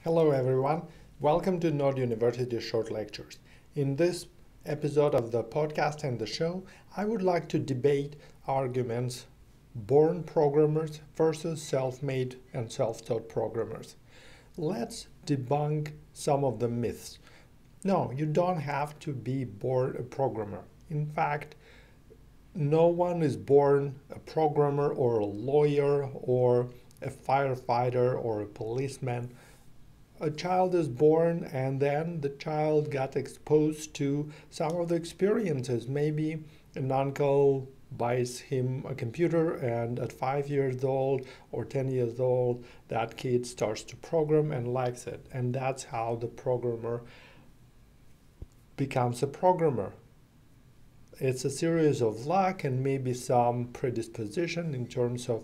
Hello everyone, welcome to Node University Short Lectures. In this episode of the podcast and the show, I would like to debate arguments born programmers versus self-made and self-taught programmers. Let's debunk some of the myths. No, you don't have to be born a programmer. In fact, no one is born a programmer or a lawyer or a firefighter or a policeman. A child is born and then the child got exposed to some of the experiences. Maybe an uncle buys him a computer and at 5 years old or 10 years old, that kid starts to program and likes it. And that's how the programmer becomes a programmer. It's a series of luck and maybe some predisposition in terms of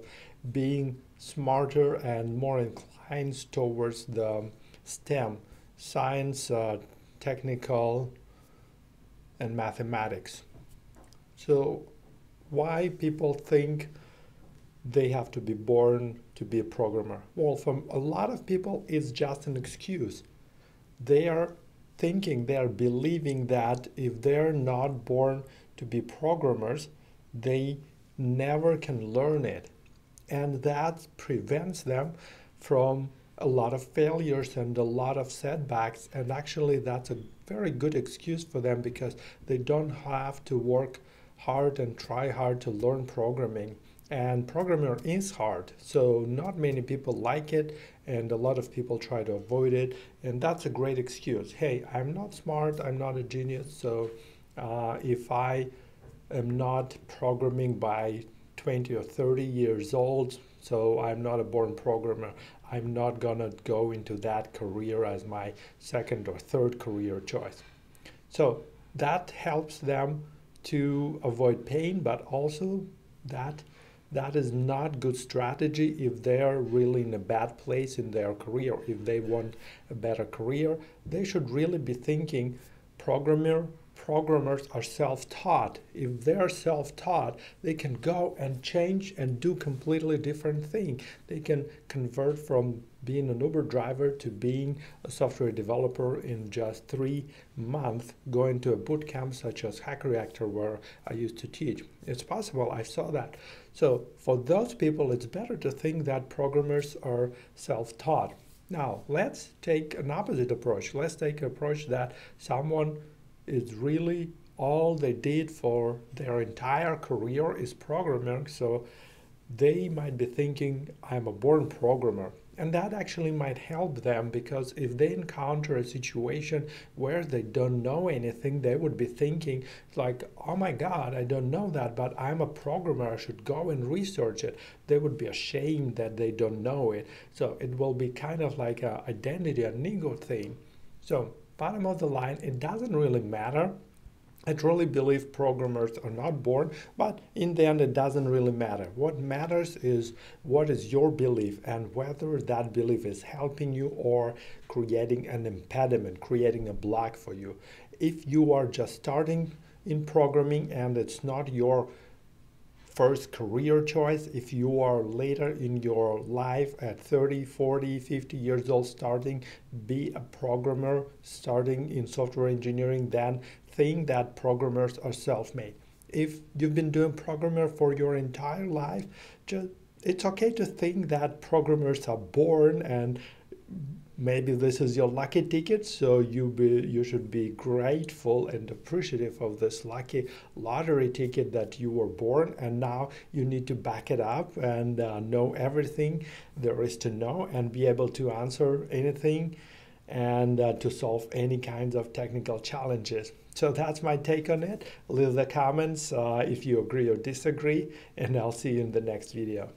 being smarter and more inclined towards the STEM, science, technical, and mathematics. So why people think they have to be born to be a programmer? Well, for a lot of people, it's just an excuse. They are thinking, they are believing that if they're not born to be programmers, they never can learn it. And that prevents them from a lot of failures and a lot of setbacks, and actually that's a very good excuse for them because they don't have to work hard and try hard to learn programming. And programming is hard, so not many people like it and a lot of people try to avoid it, and that's a great excuse. Hey, I'm not smart, I'm not a genius, so if I am not programming by 20 or 30 years old, so I'm not a born programmer, I'm not gonna go into that career as my second or third career choice. So that helps them to avoid pain, but also that is not good strategy if they're really in a bad place in their career. If they want a better career, they should really be thinking programmers are self-taught. If they're self-taught, they can go and change and do completely different thing. They can convert from being an Uber driver to being a software developer in just 3 months, going to a boot camp such as Hack Reactor where I used to teach. It's possible, I saw that. So for those people, it's better to think that programmers are self-taught. Now, let's take an opposite approach. Let's take an approach that someone is really all they did for their entire career is programming, so they might be thinking, I'm a born programmer. And that actually might help them because if they encounter a situation where they don't know anything, they would be thinking like, oh my God, I don't know that, but I'm a programmer, I should go and research it. They would be ashamed that they don't know it. So it will be kind of like an identity, an ego thing. So bottom of the line, it doesn't really matter. I truly believe programmers are not born, but in the end it doesn't really matter. What matters is what is your belief and whether that belief is helping you or creating an impediment, creating a block for you. If you are just starting in programming and it's not your first career choice, if you are later in your life at 30, 40, 50 years old starting, be a programmer, starting in software engineering, then think that programmers are self-made. If you've been doing programmer for your entire life, it's okay to think that programmers are born and maybe this is your lucky ticket, so you should be grateful and appreciative of this lucky lottery ticket that you were born, and now you need to back it up and know everything there is to know and be able to answer anything and to solve any kinds of technical challenges. So that's my take on it. Leave the comments if you agree or disagree, and I'll see you in the next video.